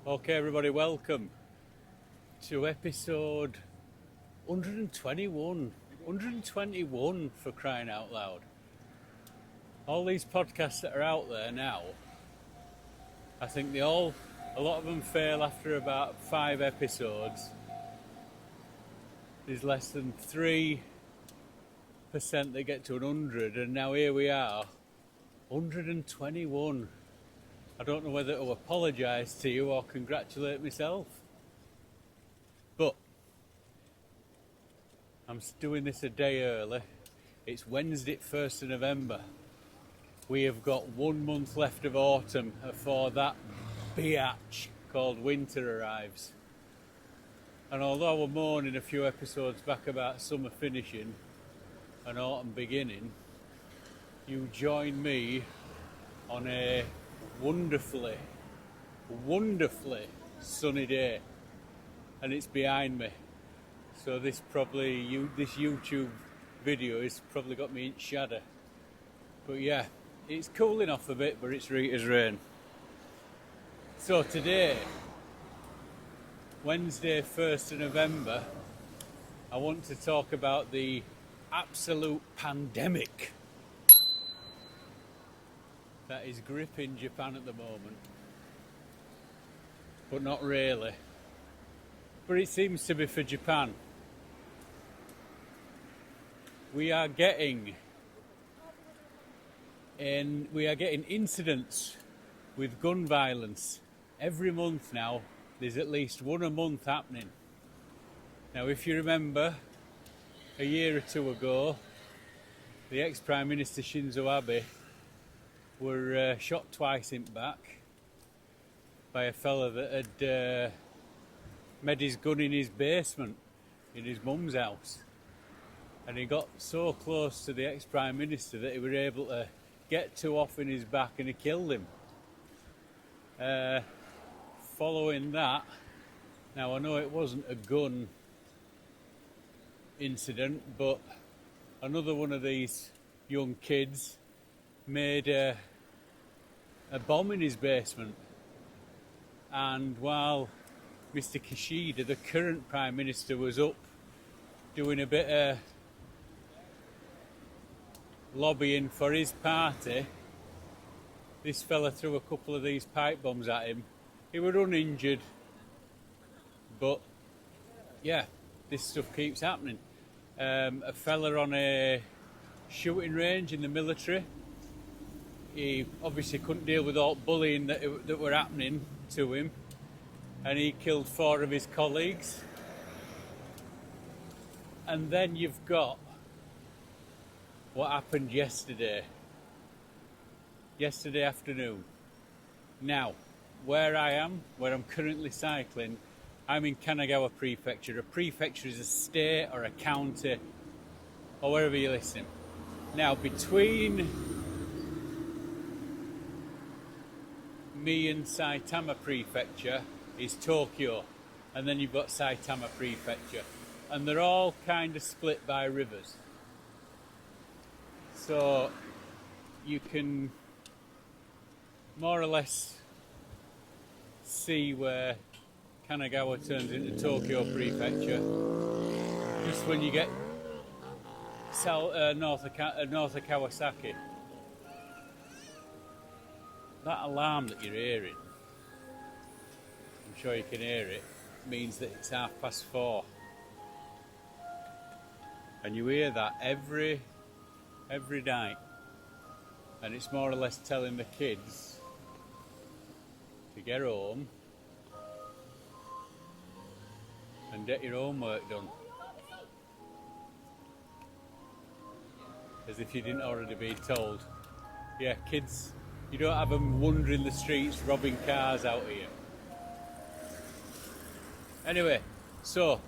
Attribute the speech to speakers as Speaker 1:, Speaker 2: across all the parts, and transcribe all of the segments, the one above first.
Speaker 1: Okay, everybody, welcome to episode 121. 121 for crying out loud. All these podcasts that are out there now, I think a lot of them fail after about 5 episodes. There's less than 3% that get to 100, and now here we are, 121. I don't know whether to apologise to you or congratulate myself. But I'm doing this a day early. It's Wednesday, 1st of November. We have got 1 month left of autumn before that biatch called winter arrives. And although I was moaning a few episodes back about summer finishing and autumn beginning, you join me on a wonderfully sunny day, and it's behind me. So this YouTube video has probably got me in shadow. But yeah, it's cooling off a bit, but it's right as rain. So today, Wednesday, 1st of November, I want to talk about the absolute pandemic that is gripping Japan at the moment. But not really. But it seems to be for Japan. We are getting incidents with gun violence every month now. There's at least one a month happening. Now, if you remember, a year or two ago, the ex-Prime Minister Shinzo Abe were shot twice in the back by a fella that had made his gun in his basement in his mum's house, and he got so close to the ex-Prime Minister that he was able to get two off in his back and he killed him. Following that, now I know it wasn't a gun incident, but another one of these young kids made a bomb in his basement, and while Mr. Kishida, the current Prime Minister, was up doing a bit of lobbying for his party, this fella threw a couple of these pipe bombs at him. He was uninjured, but yeah, this stuff keeps happening. A fella on a shooting range in the military, he obviously couldn't deal with all bullying that were happening to him, and he killed 4 of his colleagues. And then you've got what happened yesterday afternoon. Now, where I'm currently cycling, I'm in Kanagawa Prefecture. A prefecture is a state or a county, or wherever you're listening. Now, between me and Saitama Prefecture is Tokyo, and then you've got Saitama Prefecture, and they're all kind of split by rivers. So you can more or less see where Kanagawa turns into Tokyo Prefecture just when you get north of Kawasaki. That alarm that you're hearing, I'm sure you can hear it, means that it's 4:30. And you hear that every night. And it's more or less telling the kids to get home and get your homework done. As if you didn't already be told. Yeah, kids, you don't have them wandering the streets robbing cars out here. Anyway, so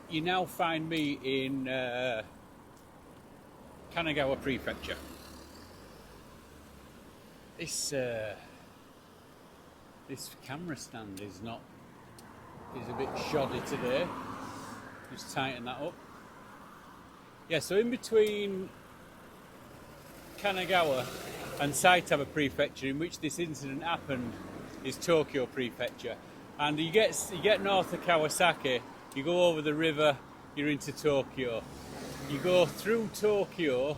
Speaker 1: you now find me in Kanagawa Prefecture. This camera stand is a bit shoddy today. Just tighten that up. Yeah, so in between Kanagawa and Saitama Prefecture, in which this incident happened, is Tokyo Prefecture. And you get north of Kawasaki, you go over the river, you're into Tokyo. You go through Tokyo,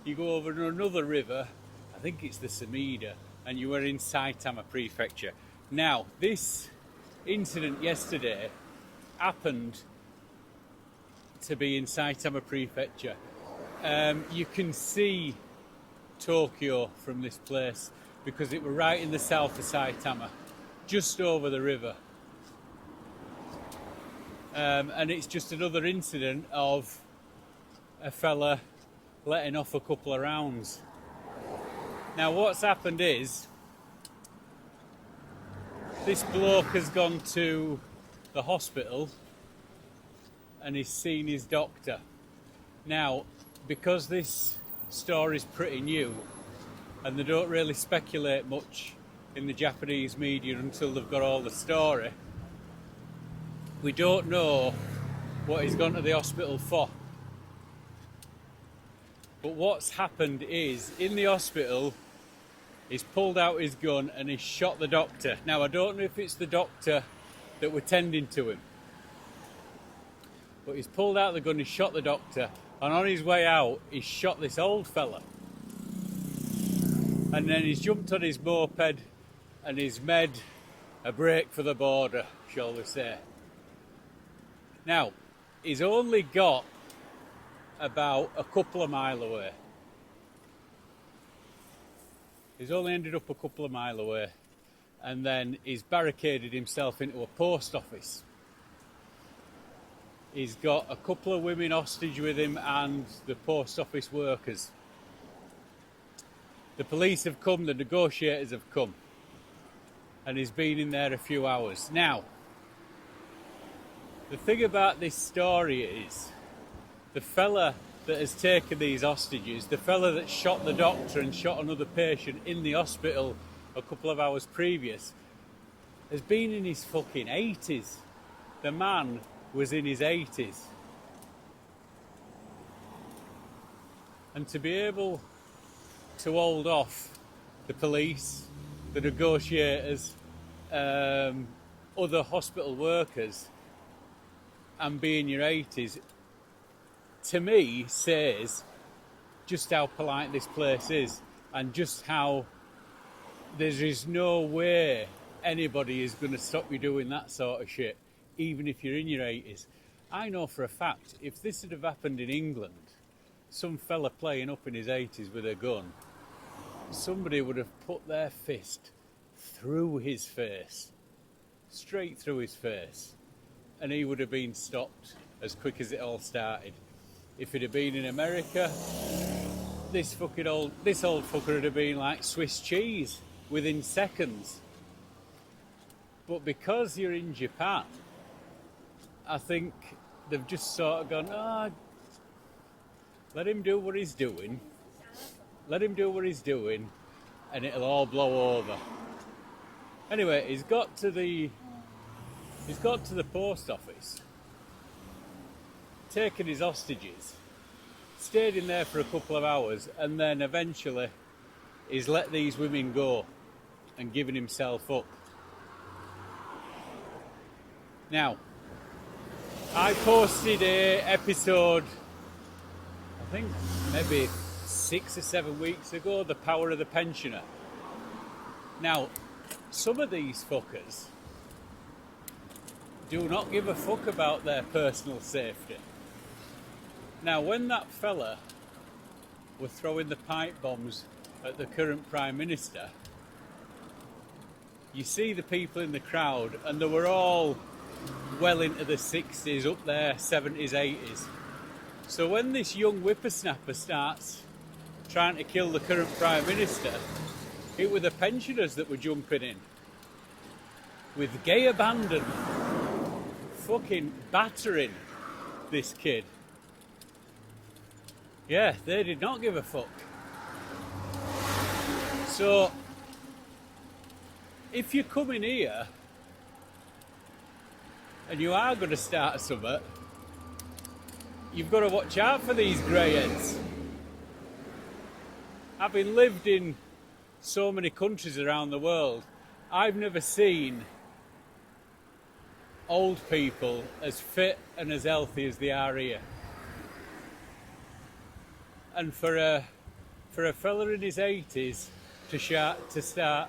Speaker 1: you go over another river, I think it's the Sumida, and you are in Saitama Prefecture. Now, this incident yesterday happened to be in Saitama Prefecture. You can see Tokyo from this place because it were right in the south of Saitama, just over the river. And it's just another incident of a fella letting off a couple of rounds. Now what's happened is this bloke has gone to the hospital and he's seen his doctor. Now, because this story's pretty new and they don't really speculate much in the Japanese media until they've got all the story, we don't know what he's gone to the hospital for. But what's happened is, in the hospital, he's pulled out his gun and he's shot the doctor. Now, I don't know if it's the doctor that were tending to him, but he's pulled out the gun, he's shot the doctor, and on his way out, he's shot this old fella. And then he's jumped on his moped and he's made a break for the border, shall we say. Now, he's only got about a couple of mile away. He's only ended up a couple of mile away, and then he's barricaded himself into a post office. He's got a couple of women hostage with him and the post office workers. The police have come, the negotiators have come, and he's been in there a few hours. Now, the thing about this story is, the fella that has taken these hostages, the fella that shot the doctor and shot another patient in the hospital a couple of hours previous, has been in his fucking 80s. The man was in his 80s. And to be able to hold off the police, the negotiators, other hospital workers, and be in your 80s, to me says just how polite this place is, and just how there is no way anybody is going to stop you doing that sort of shit, even if you're in your 80s. I know for a fact, if this had have happened in England, some fella playing up in his 80s with a gun, somebody would have put their fist through his face, straight through his face, and he would have been stopped as quick as it all started. If it had been in America, this old fucker would have been like Swiss cheese within seconds. But because you're in Japan, I think they've just sort of gone, let him do what he's doing. Let him do what he's doing, and it'll all blow over. Anyway, he's got to the post office, taken his hostages, stayed in there for a couple of hours, and then eventually he's let these women go and given himself up. Now, I posted a episode, I think maybe 6 or 7 weeks ago, The Power of the Pensioner. Now, some of these fuckers do not give a fuck about their personal safety. Now, when that fella were throwing the pipe bombs at the current Prime Minister, you see the people in the crowd, and they were all well into the 60s, up there, 70s, 80s. So when this young whippersnapper starts trying to kill the current Prime Minister, it were the pensioners that were jumping in with gay abandon, fucking battering this kid. Yeah, they did not give a fuck. So, if you come in here and you are going to start something, you've got to watch out for these greyheads. Having lived in so many countries around the world, I've never seen old people as fit and as healthy as they are here. And for a fella in his 80s to start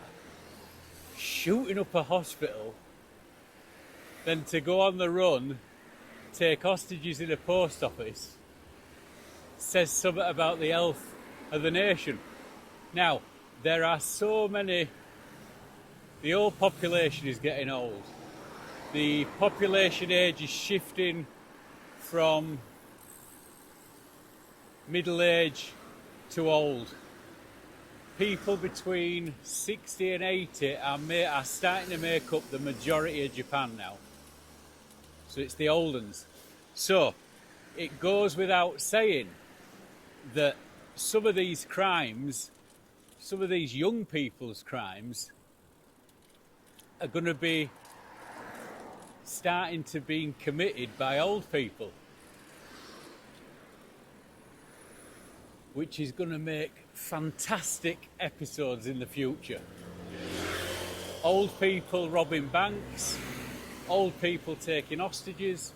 Speaker 1: shooting up a hospital, then to go on the run, take hostages in a post office, says something about the health of the nation. Now, there are so many. The old population is getting old. The population age is shifting from middle age to old. People between 60 and 80 are starting to make up the majority of Japan now. So it's the old ones. So it goes without saying that some of these crimes, some of these young people's crimes, are going to be starting to be committed by old people, which is going to make fantastic episodes in the future. Old people robbing banks, old people taking hostages,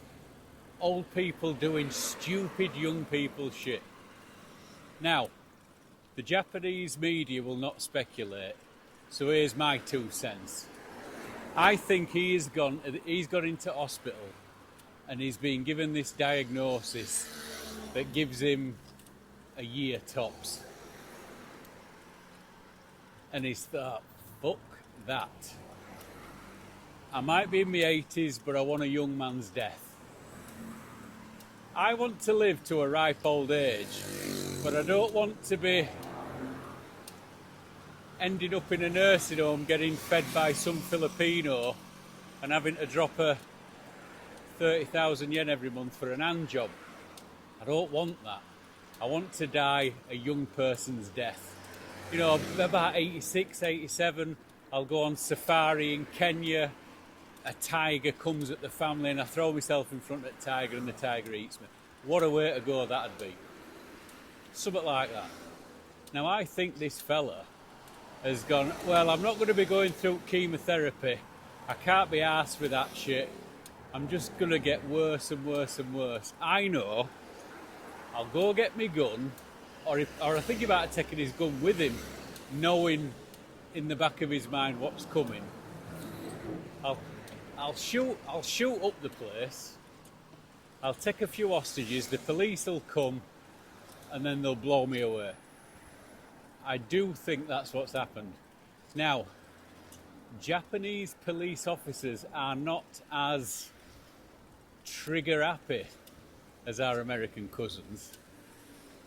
Speaker 1: old people doing stupid young people shit. Now, the Japanese media will not speculate, so here's my 2 cents. I think he's gone into hospital and he's been given this diagnosis that gives him a year tops. And he's thought, fuck that. I might be in my 80s, but I want a young man's death. I want to live to a ripe old age, but I don't want to be ending up in a nursing home getting fed by some Filipino and having to drop a 30,000 yen every month for an hand job. I don't want that. I want to die a young person's death. You know, about 86, 87, I'll go on safari in Kenya. A tiger comes at the family and I throw myself in front of the tiger and the tiger eats me. What a way to go that'd be. Something like that. Now I think this fella has gone, well, I'm not going to be going through chemotherapy. I can't be arsed with that shit. I'm just going to get worse and worse and worse. I know. I'll go get my gun, or I think about taking his gun with him, knowing in the back of his mind what's coming. I'll shoot up the place. I'll take a few hostages. The police will come, and then they'll blow me away. I do think that's what's happened. Now, Japanese police officers are not as trigger happy as our American cousins.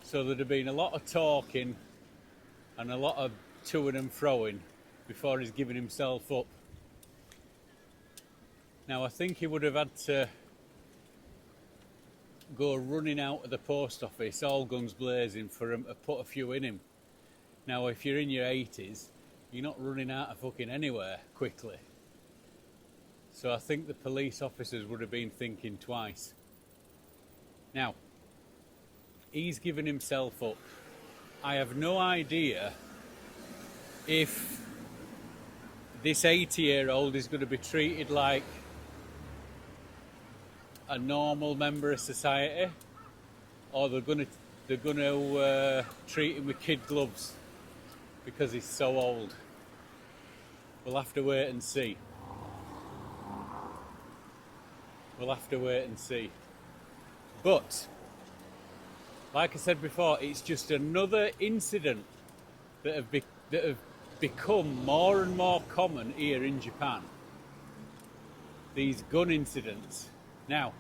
Speaker 1: So there'd have been a lot of talking and a lot of to and froing before he's given himself up. Now I think he would have had to go running out of the post office, all guns blazing, for him to put a few in him. Now if you're in your 80s, you're not running out of fucking anywhere quickly. So I think the police officers would have been thinking twice. Now, he's given himself up. I have no idea if this 80-year-old is going to be treated like a normal member of society, or they're going to treat him with kid gloves because he's so old. We'll have to wait and see. We'll have to wait and see. But, like I said before, it's just another incident that have become more and more common here in Japan. These gun incidents. Now,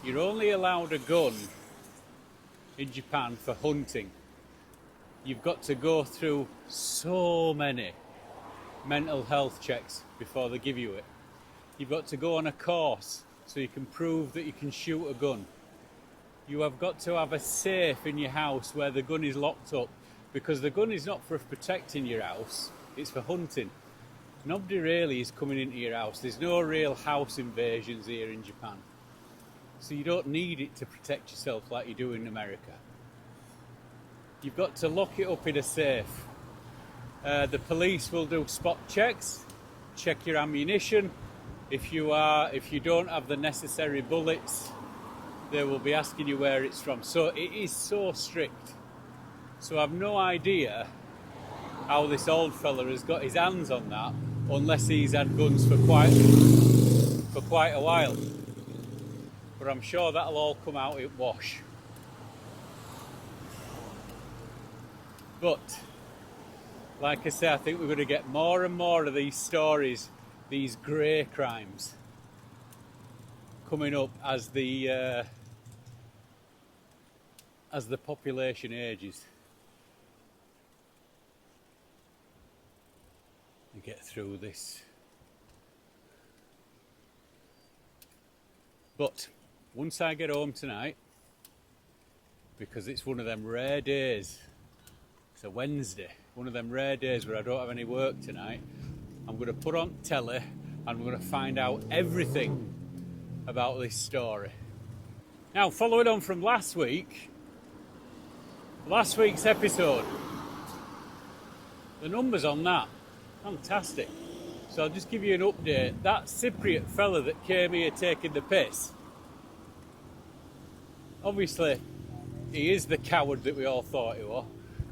Speaker 1: you're only allowed a gun in Japan for hunting. You've got to go through so many mental health checks before they give you it. You've got to go on a course so you can prove that you can shoot a gun. You have got to have a safe in your house where the gun is locked up, because the gun is not for protecting your house, it's for hunting. Nobody really is coming into your house. There's no real house invasions here in Japan. So you don't need it to protect yourself like you do in America. You've got to lock it up in a safe. The police will do spot checks, check your ammunition. If you don't have the necessary bullets, they will be asking you where it's from. So it is so strict. So I've no idea how this old fella has got his hands on that, unless he's had guns for quite a while. But I'm sure that'll all come out in wash. But like I say, I think we're going to get more and more of these stories, these grey crimes, coming up as the population ages. And get through this. But once I get home tonight, because it's one of them rare days, it's a Wednesday, one of them rare days where I don't have any work tonight, I'm going to put on telly and I'm going to find out everything about this story. Now, following on from last week's episode, the numbers on that, fantastic. So I'll just give you an update. That Cypriot fella that came here taking the piss, obviously he is the coward that we all thought he was,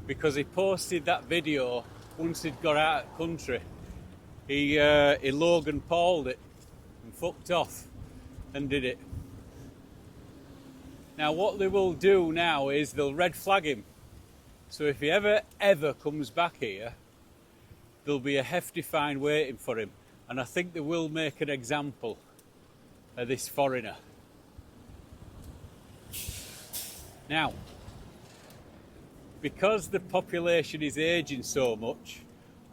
Speaker 1: because he posted that video once he'd got out of the country. He Logan Paul'd it and fucked off and did it. Now what they will do now is they'll red flag him. So if he ever comes back here, there'll be a hefty fine waiting for him. And I think they will make an example of this foreigner. Now, because the population is aging so much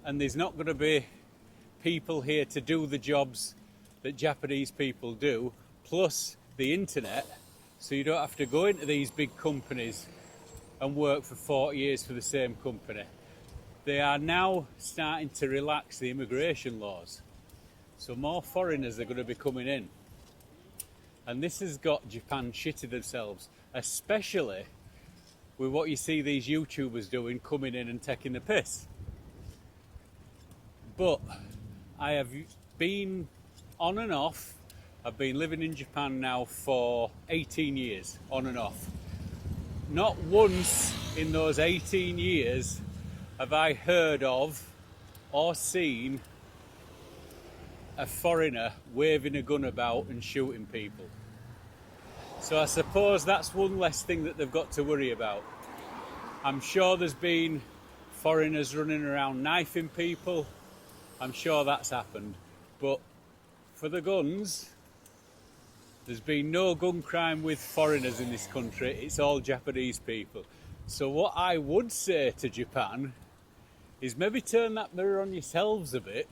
Speaker 1: and there's not going to be people here to do the jobs that Japanese people do, plus the internet, so you don't have to go into these big companies and work for 40 years for the same company. They are now starting to relax the immigration laws. So more foreigners are going to be coming in. And this has got Japan shitting themselves, especially with what you see these YouTubers doing, coming in and taking the piss. But I have been on and off. I've been living in Japan now for 18 years, on and off. Not once in those 18 years have I heard of or seen a foreigner waving a gun about and shooting people. So I suppose that's one less thing that they've got to worry about. I'm sure there's been foreigners running around knifing people. I'm sure that's happened. But for the guns, there's been no gun crime with foreigners in this country. It's all Japanese people. So what I would say to Japan is maybe turn that mirror on yourselves a bit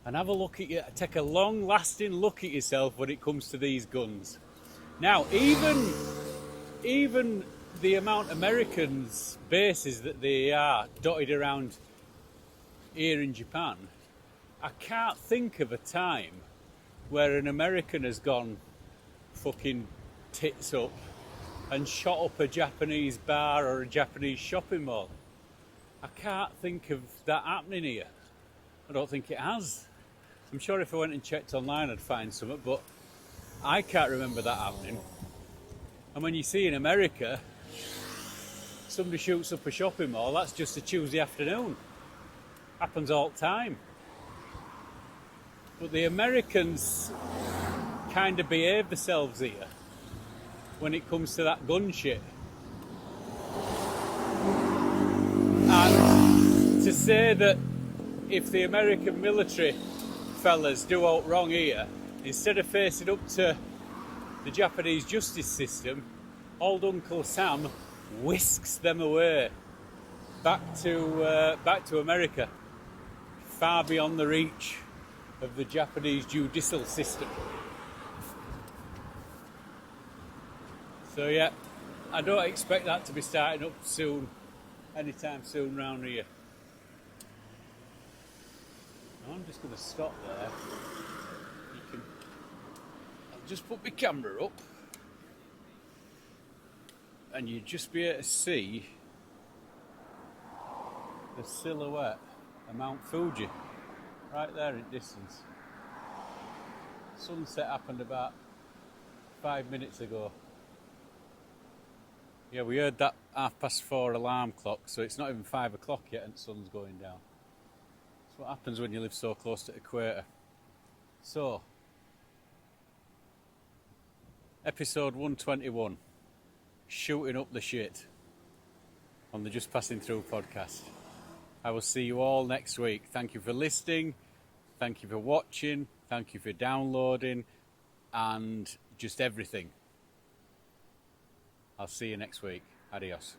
Speaker 1: and have a look at you, take a long-lasting look at yourself when it comes to these guns. Now, even the amount of Americans' bases that they are dotted around here in Japan, I can't think of a time where an American has gone fucking tits up and shot up a Japanese bar or a Japanese shopping mall. I can't think of that happening here. I don't think it has. I'm sure if I went and checked online I'd find something, but I can't remember that happening. And when you see in America somebody shoots up a shopping mall, that's just a Tuesday afternoon. Happens all the time. But the Americans kind of behave themselves here when it comes to that gun shit. And to say that if the American military fellas do out wrong here, instead of facing up to the Japanese justice system, old Uncle Sam whisks them away back to America, far beyond the reach of the Japanese judicial system. So yeah, I don't expect that to be starting up soon, anytime soon round here. I'm just going to stop there. I'll just put my camera up and you'll just be able to see the silhouette of Mount Fuji, right there in distance. Sunset happened about 5 minutes ago. Yeah, we heard that 4:30 alarm clock, so it's not even 5 o'clock yet and the sun's going down. That's what happens when you live so close to the equator. So, episode 121, shooting up the shit on the Just Passing Through podcast. I will see you all next week. Thank you for listening, thank you for watching, thank you for downloading, and just everything. I'll see you next week. Adios.